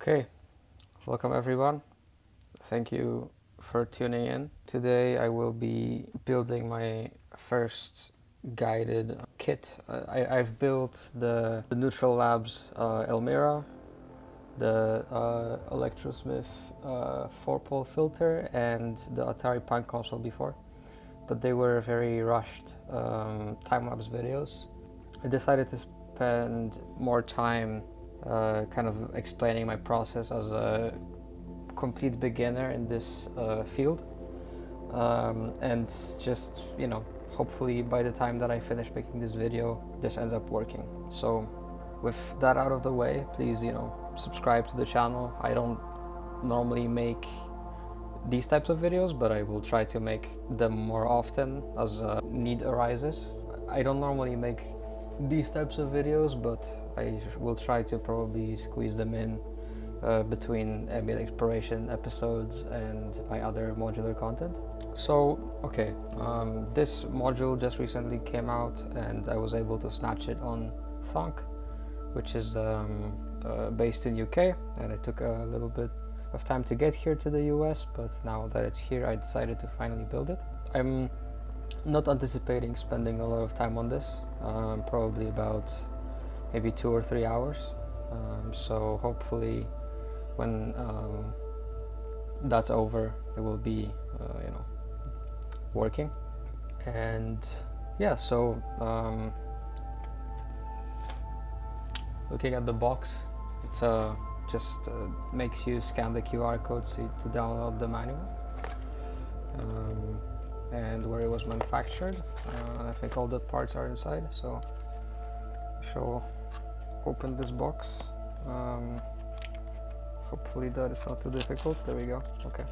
Okay, welcome everyone. Thank you for tuning in. Today I will be building my first guided kit. I've built the Neutral Labs Elmira, the Electrosmith 4-pole filter, and the Atari Pine console before, but they were very rushed time-lapse videos. I decided to spend more time kind of explaining my process as a complete beginner in this field, and just, hopefully by the time that I finish making this video, this ends up working. So with that out of the way, please, subscribe to the channel. I don't normally make these types of videos, but I will try to make them more often as need arises. I don't normally make these types of videos, but I will try to probably squeeze them in between ambient exploration episodes and my other modular content. So, okay, this module just recently came out and I was able to snatch it on Thonk, which is based in UK, and it took a little bit of time to get here to the US, but now that it's here, I decided to finally build it. I'm not anticipating spending a lot of time on this, probably about maybe 2 or 3 hours. So hopefully when that's over, it will be working. And yeah, so looking at the box, it's just makes you scan the QR code to download the manual and where it was manufactured, and I think all the parts are inside. So I shall open this box. Hopefully that is not too difficult. There we go. Okay.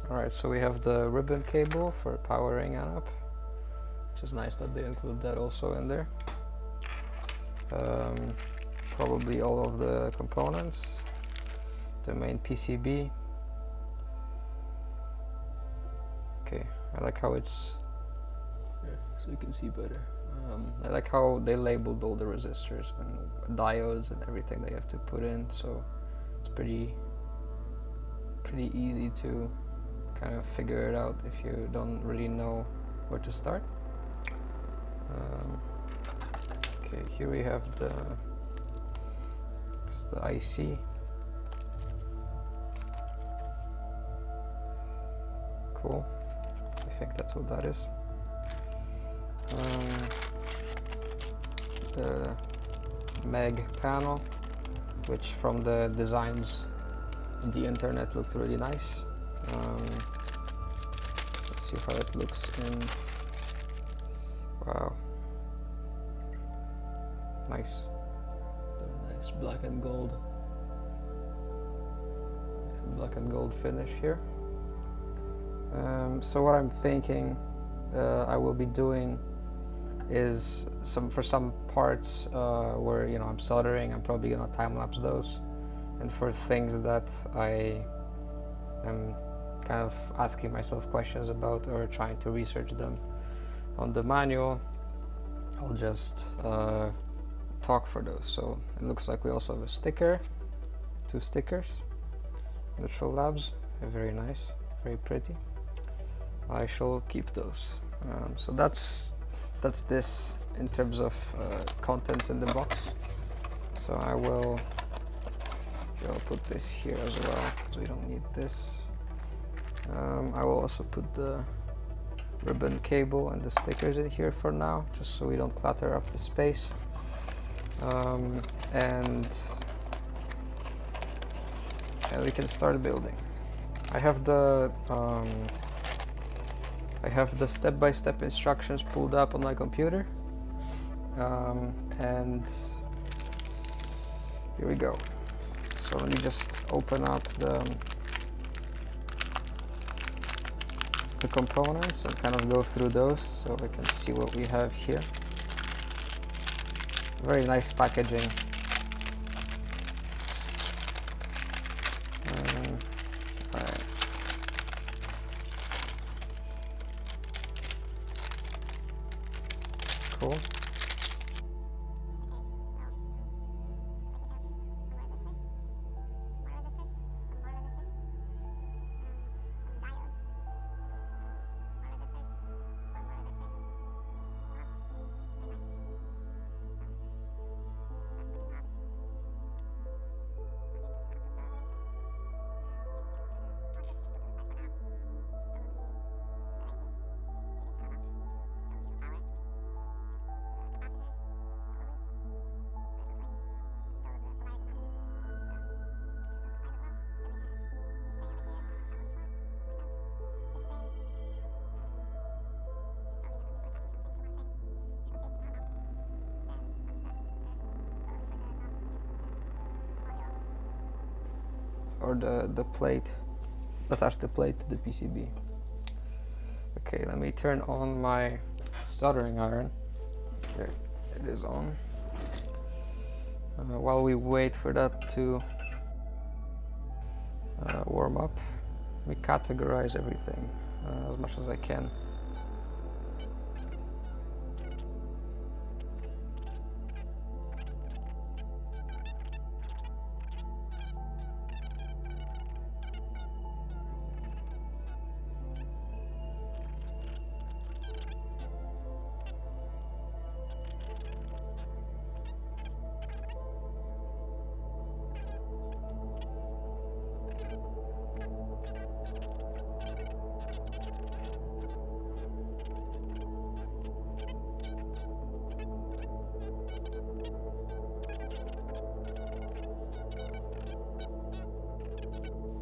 Alright, so we have the ribbon cable for powering an app, which is nice that they include that also in there. Probably all of the components, the main PCB. Okay, I like how it's, so you can see better. I like how they labeled all the resistors and diodes and everything they have to put in, so it's pretty easy to kind of figure it out if you don't really know where to start. Okay, here we have the IC. Cool. I think that's what that is. The MEG panel, which from the designs on the internet looked really nice. Let's see how it looks in. Wow. Nice. The nice black and gold finish here. So what I'm thinking I will be doing is for some parts where I'm soldering, I'm probably gonna time lapse those, and for things that I am kind of asking myself questions about or trying to research them on the manual, I'll just talk for those. So it looks like we also have a sticker, 2 stickers, Neutral Labs, very nice, very pretty. I shall keep those. So that's this in terms of contents in the box. So I'll put this here as well because we don't need this. I will also put the ribbon cable and the stickers in here for now, just so we don't clutter up the space. And we can start building. I have the step-by-step instructions pulled up on my computer, and here we go. So let me just open up the components and kind of go through those so we can see what we have here. Very nice packaging. Alright. Cool. or the plate, attach the plate to the PCB. Okay, let me turn on my soldering iron. Okay, it is on. While we wait for that to warm up, we categorize everything as much as I can.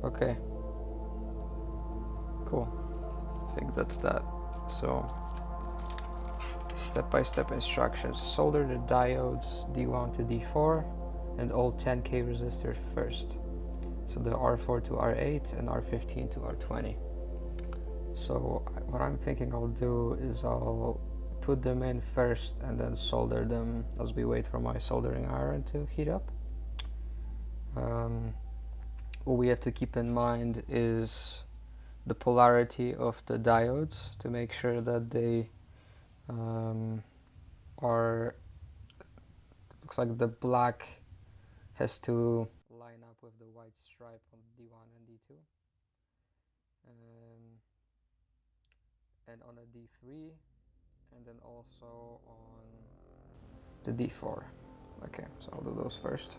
Okay, cool. I think that's that. So, step-by-step instructions. Solder the diodes D1 to D4 and all 10K resistors first. So the R4 to R8 and R15 to R20. So what I'm thinking I'll do is I'll put them in first and then solder them as we wait for my soldering iron to heat up. What we have to keep in mind is the polarity of the diodes to make sure that they are, looks like the black has to line up with the white stripe on D1 and D2. And on a D3, and then also on the D4. Okay, so I'll do those first.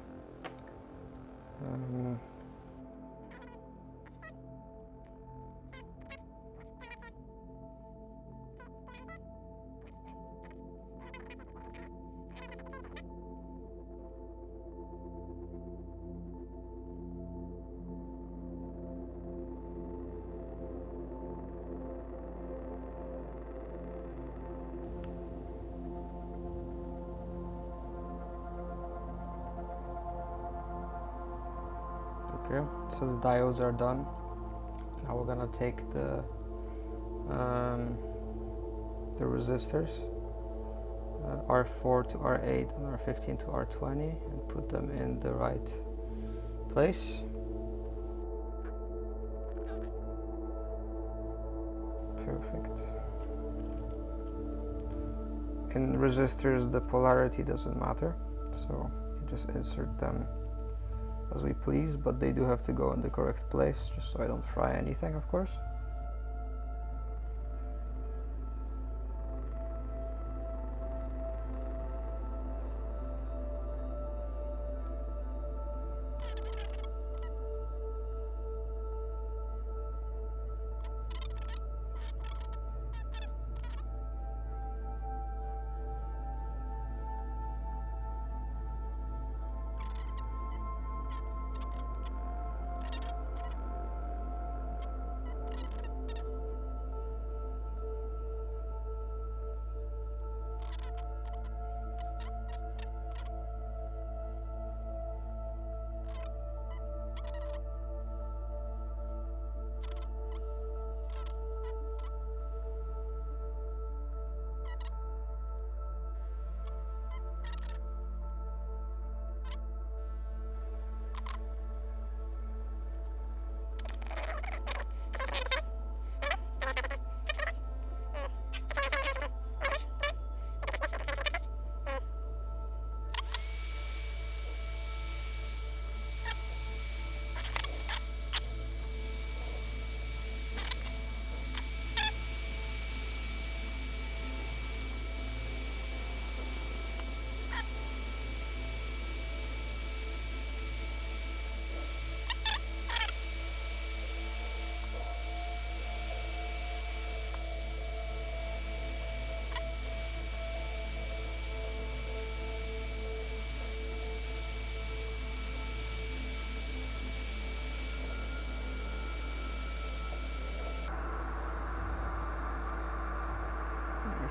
Okay, so the diodes are done. Now we're gonna take the resistors, R4 to R8 and R15 to R20, and put them in the right place. Perfect. In resistors, the polarity doesn't matter, so you just insert them as we please, but they do have to go in the correct place, just so I don't fry anything, of course.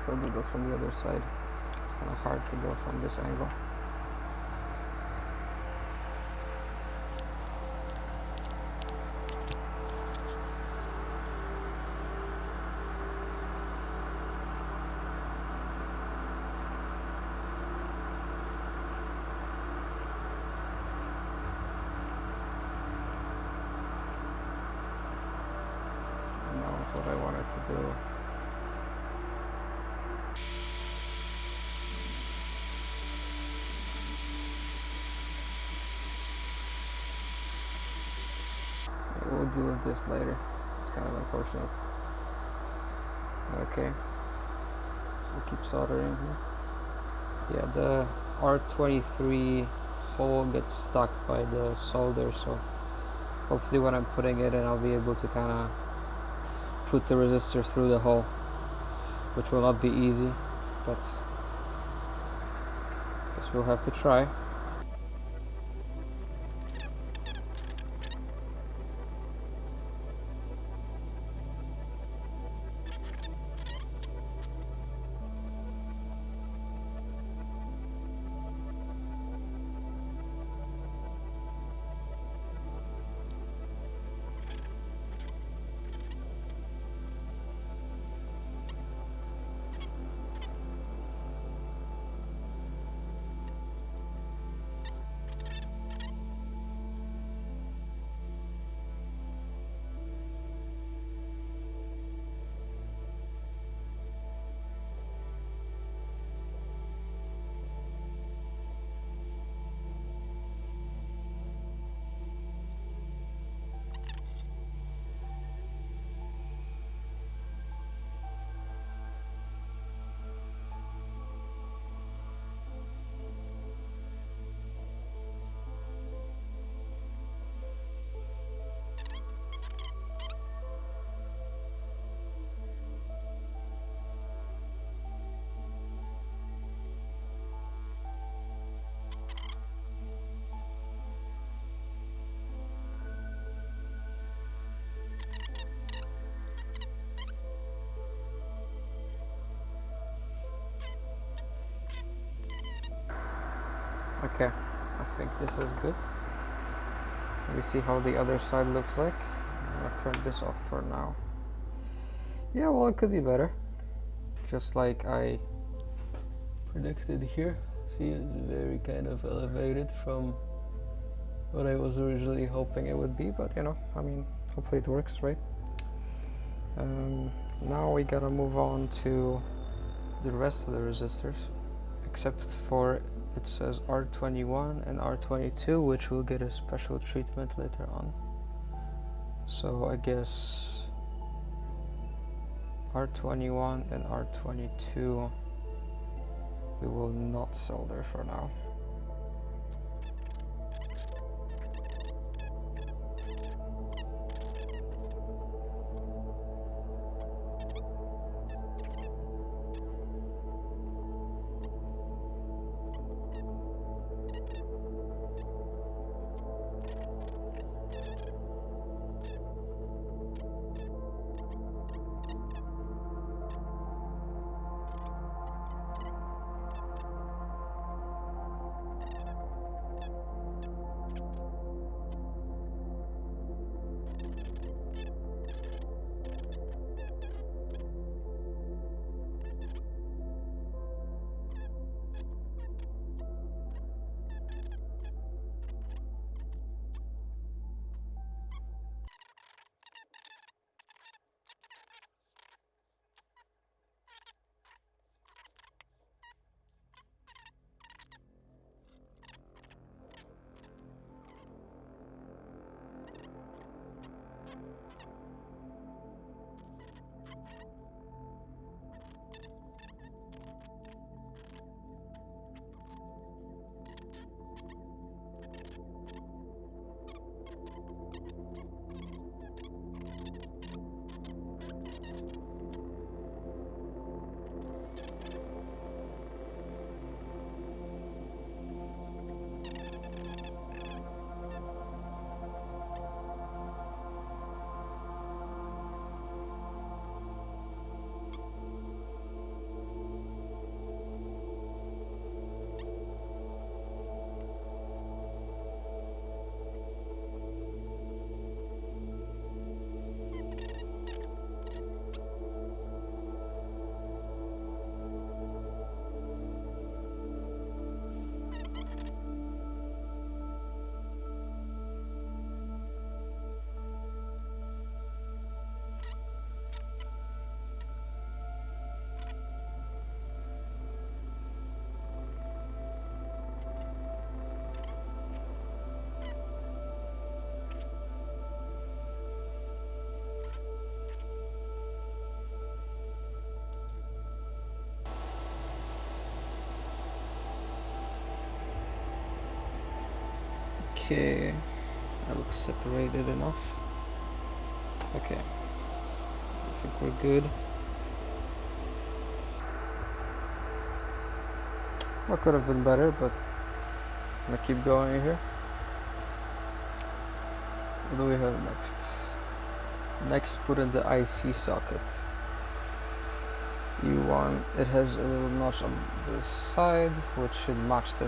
I'll do that from the other side. It's kind of hard to go from this angle. what I wanted to do. We'll deal with this later. It's kind of unfortunate. Okay. So keep soldering here. Yeah, the R23 hole gets stuck by the solder, so hopefully when I'm putting it in, I'll be able to kind of put the resistor through the hole, which will not be easy, but I guess we'll have to try. Okay, I think this is good. Let me see how the other side looks like. I'm gonna turn this off for now. Yeah, well, it could be better. Just like I predicted here. See, it's very kind of elevated from what I was originally hoping it would be, but you know, I mean, hopefully it works, right? Now we gotta move on to the rest of the resistors, except for it says R21 and R22, which will get a special treatment later on. So I guess R21 and R22 we will not solder for now. Okay, that looks separated enough. Okay, I think we're good. What could have been better, but I'm gonna keep going here. What do we have next? Next, put in the IC socket. U1, it has a little notch on the side, which should match the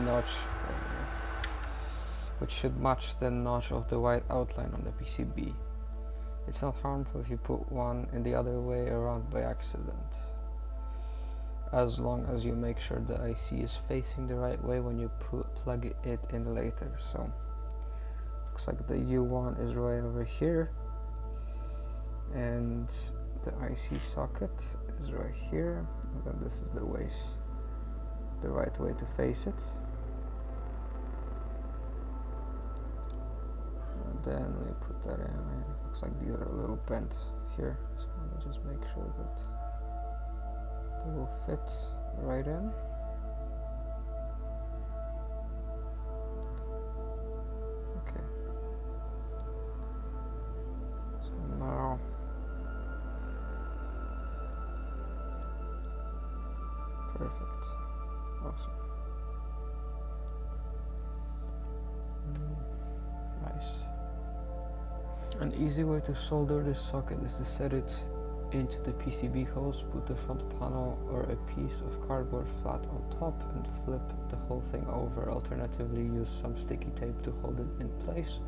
notch, of the white outline on the PCB. It's not harmful if you put one in the other way around by accident, as long as you make sure the IC is facing the right way when you plug it in later. So looks like the U1 is right over here, and the IC socket is right here, and then this is the right way to face it. And then we put that in. Looks like these are a little bent here, so let me just make sure that they will fit right in. Okay. So now perfect. Awesome. Nice. An easy way to solder this socket is to set it into the PCB holes, put the front panel or a piece of cardboard flat on top and flip the whole thing over. Alternatively, use some sticky tape to hold it in place.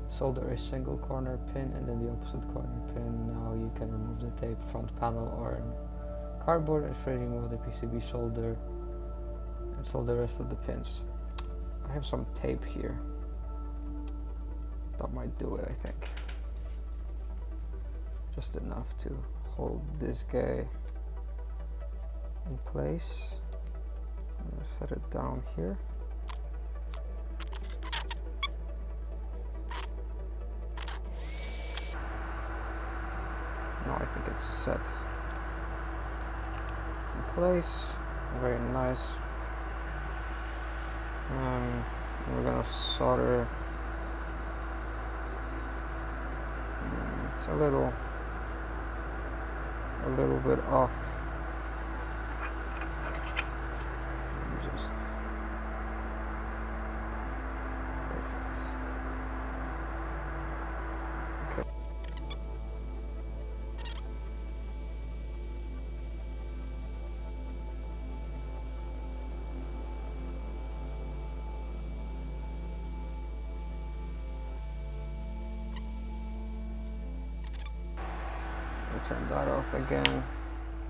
Solder a single corner pin and then the opposite corner pin. Now you can remove the tape, front panel or cardboard, and freely remove the PCB solder and solder the rest of the pins. I have some tape here. That might do it, I think. Just enough to hold this guy in place. I'm gonna set it down here. Now I think it's set in place. Very nice. We're gonna solder. It's a little bit off. Just perfect. Okay. Turn that off again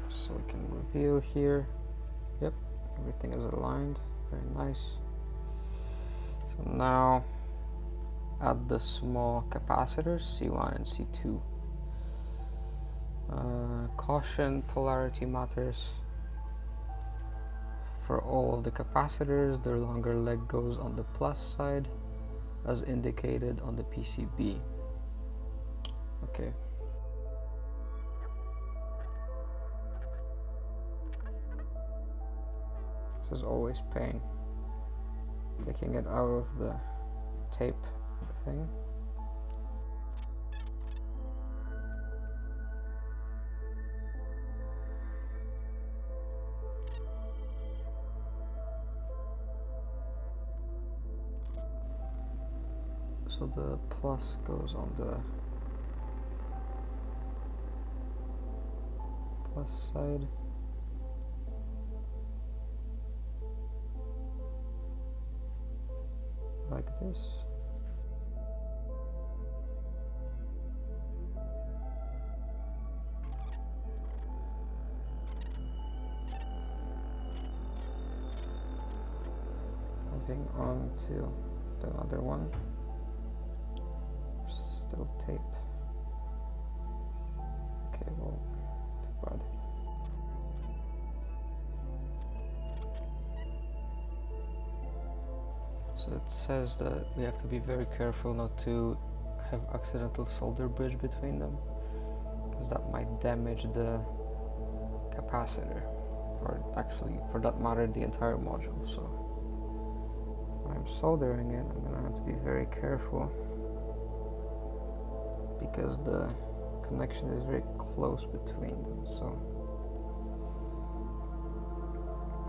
so we can review here. Yep, everything is aligned. Very nice. So now add the small capacitors C1 and C2. Caution, polarity matters. For all the capacitors, their longer leg goes on the plus side as indicated on the PCB. Okay. This is always pain. Taking it out of the tape thing. So the plus goes on the plus side. Like this. Moving on to the other one. Still tape. Okay, well, too bad. So it says that we have to be very careful not to have accidental solder bridge between them, because that might damage the capacitor, or actually, for that matter, the entire module. So when I'm soldering it, I'm gonna have to be very careful because the connection is very close between them. So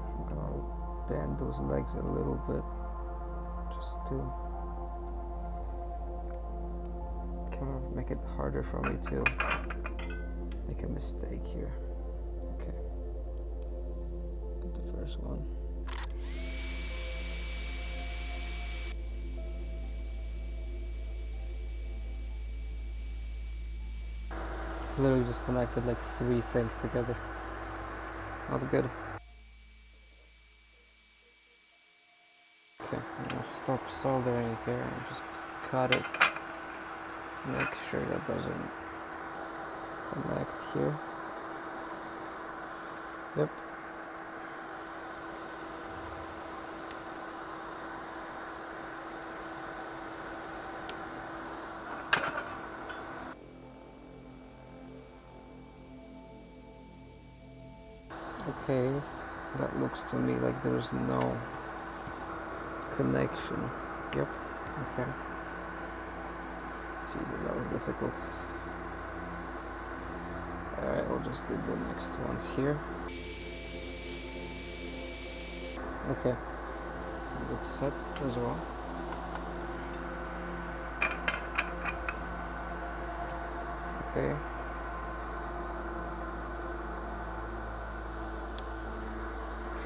I'm gonna bend those legs a little bit just to kind of make it harder for me to make a mistake here. Okay, got the first one. Literally just connected like 3 things together. Not good. Okay, I'm gonna stop soldering here and just cut it. Make sure that doesn't connect here. Yep. Okay, that looks to me like there's no connection. Yep, okay. Jesus, that was difficult. Alright, we'll just do the next ones here. Okay, that's set as well. Okay.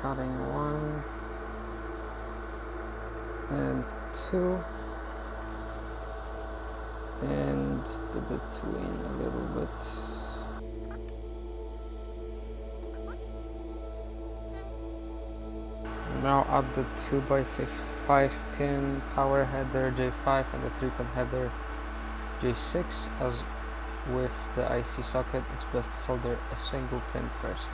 Cutting 1 and 2 and the between a little bit. Now add the 2x5 pin power header J5 and the 3-pin header J6. As with the IC socket, it's best to solder a single pin first.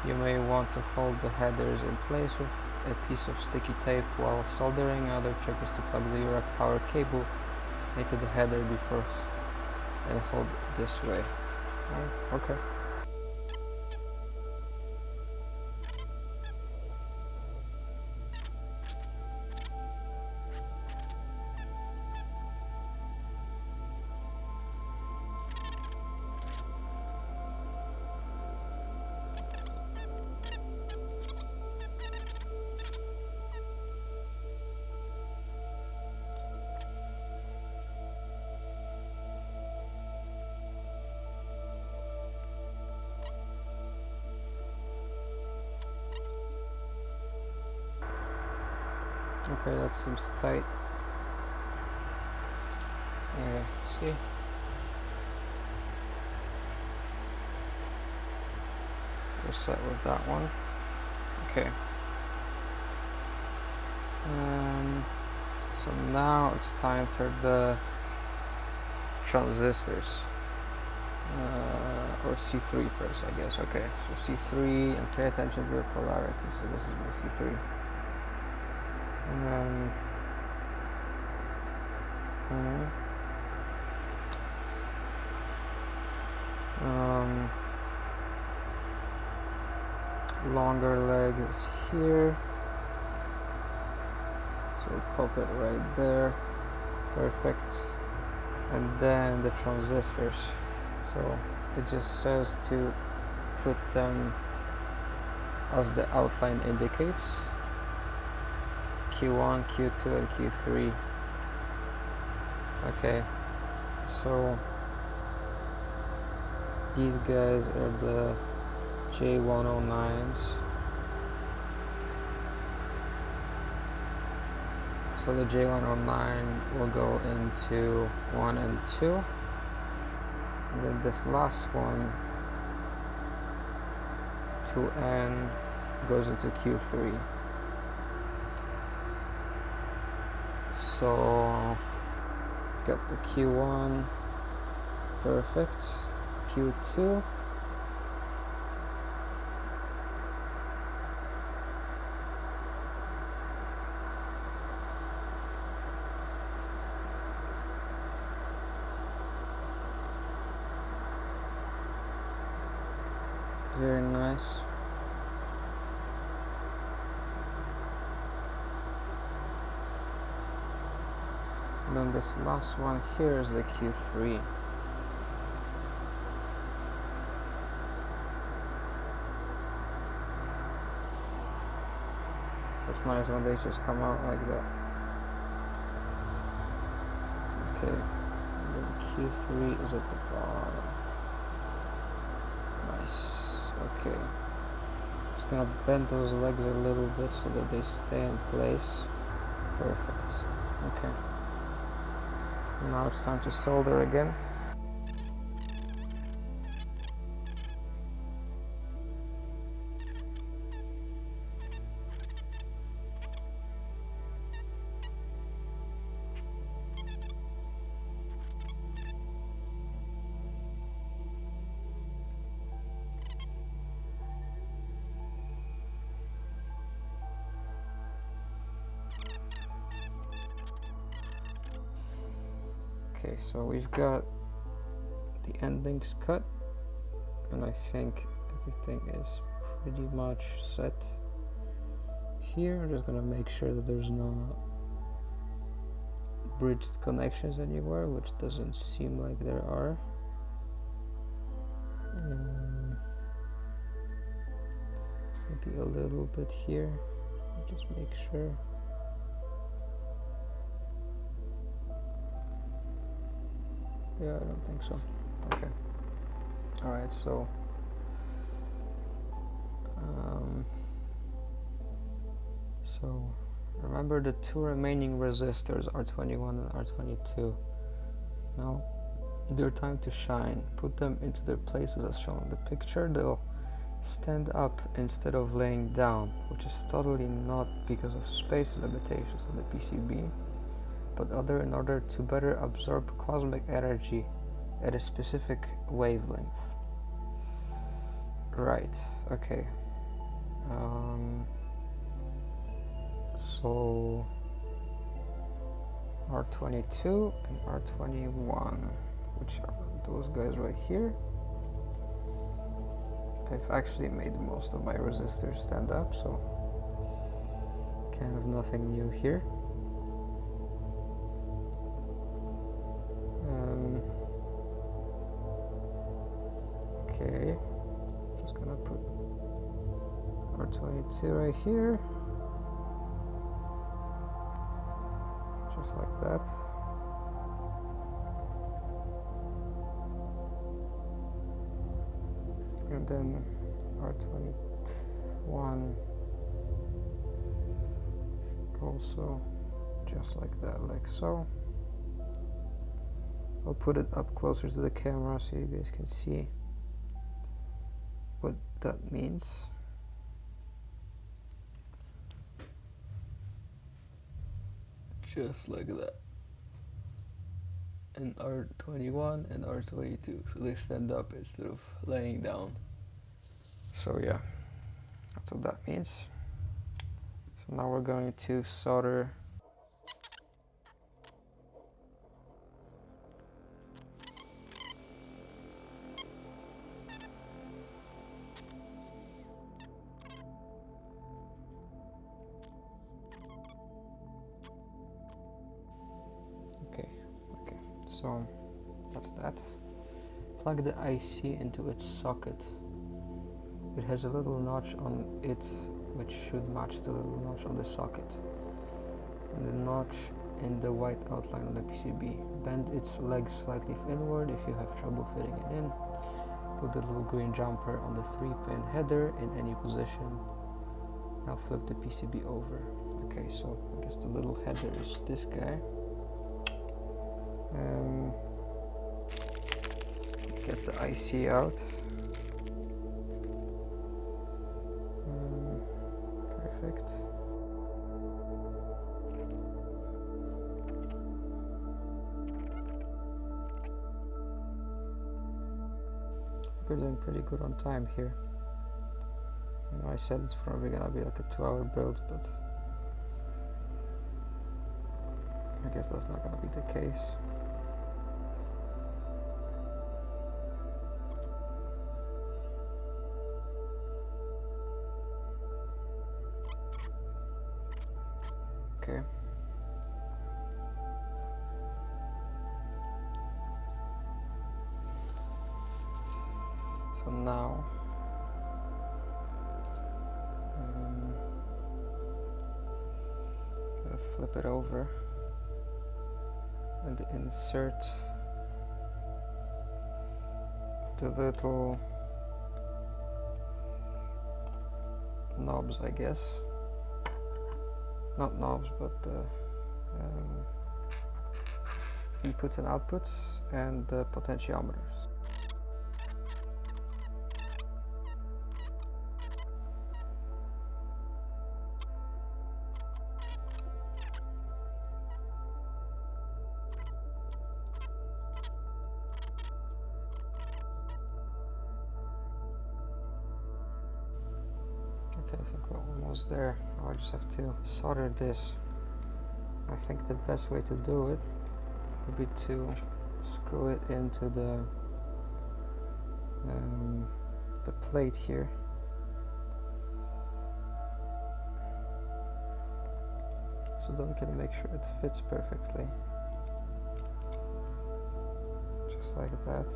You may want to hold the headers in place with a piece of sticky tape while soldering. Another trick is to plug the Eurorack power cable into the header before and hold this way. Oh, okay. Okay, that seems tight. Okay, see? We're set with that one. Okay. So now it's time for the transistors. Or C3 first, I guess. Okay, so C3, and pay attention to the polarity. So this is my C3. Longer leg is here, so we'll pop it right there. Perfect. And then the transistors, so it just says to put them as the outline indicates: Q1, Q2 and Q3. Okay, so these guys are the J109s. So the J109 will go into 1 and 2. And then this last one, 2N, goes into Q3. So got the Q1, perfect. Q2. Very nice. And then this last one here is the Q3. It's nice when they just come out like that. Okay, and then Q3 is at the bottom. Nice. Okay. Just gonna bend those legs a little bit so that they stay in place. Perfect. Okay. Now it's time to solder again. Okay, so we've got the endings cut, and I think everything is pretty much set here. I'm just gonna make sure that there's no bridged connections anywhere, which doesn't seem like there are. Maybe a little bit here, just make sure. Yeah, I don't think so. Okay. Alright, so remember the two remaining resistors, R21 and R22. Now they're time to shine. Put them into their places as shown in the picture. They'll stand up instead of laying down, which is totally not because of space limitations on the PCB, but in order to better absorb cosmic energy at a specific wavelength. Right, okay. So R22 and R21, which are those guys right here. I've actually made most of my resistors stand up, so kind of nothing new here. Okay, just gonna put R22 right here, just like that. And then R21 also just like that, like so. I'll put it up closer to the camera so you guys can see what that means. Just like that. And R21 and R22, so they stand up instead of laying down. So yeah, that's what that means. So now we're going to solder so that's that. Plug the IC into its socket. It has a little notch on it which should match the little notch on the socket. And the notch in the white outline on the PCB. Bend its legs slightly inward if you have trouble fitting it in. Put the little green jumper on the 3-pin header in any position. Now flip the PCB over. Okay, so I guess the little header is this guy. Get the IC out. Perfect. We're doing pretty good on time here. You know, I said it's probably gonna be like a 2-hour build, but I guess that's not gonna be the case. Okay. So now gonna flip it over and insert the little knobs, I guess. Not knobs, but the inputs and outputs, and the potentiometers. Okay, I think we're almost there. Now I just have to solder this. I think the best way to do it would be to screw it into the plate here. So that we can make sure it fits perfectly. Just like that.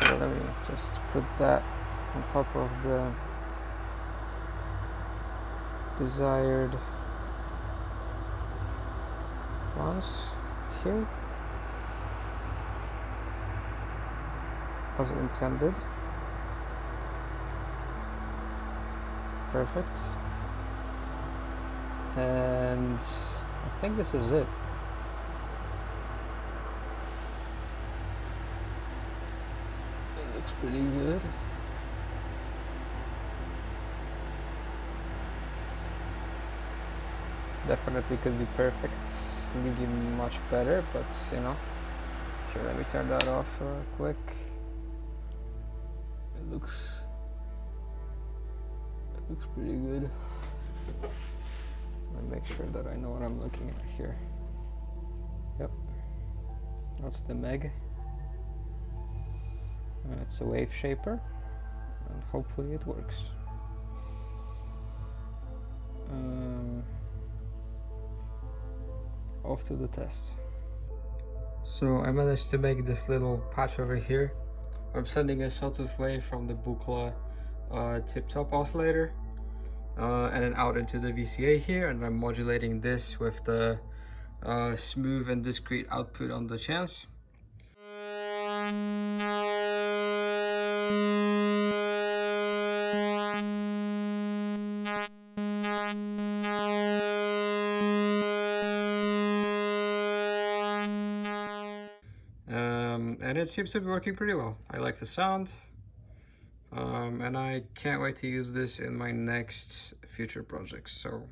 So let me just put that on top of the desired ones here, as intended. Perfect. And I think this is it. It looks pretty good. Definitely could be perfect, be much better, but you know. Sure, let me turn that off quick. It looks pretty good. Let me make sure that I know what I'm looking at here. Yep, that's the MEG. It's a Waveshaper, and hopefully it works. Off to the test. So I managed to make this little patch over here. I'm sending a sort of wave from the Buchla tip-top oscillator and then out into the VCA here, and I'm modulating this with the smooth and discrete output on the chance. And it seems to be working pretty well. I like the sound, and I can't wait to use this in my next future projects. So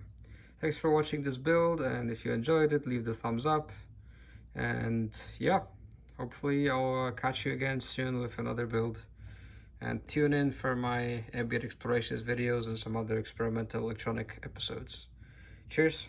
thanks for watching this build, and if you enjoyed it, leave the thumbs up. And yeah, hopefully I'll catch you again soon with another build. And tune in for my ambient explorations videos and some other experimental electronic episodes. Cheers!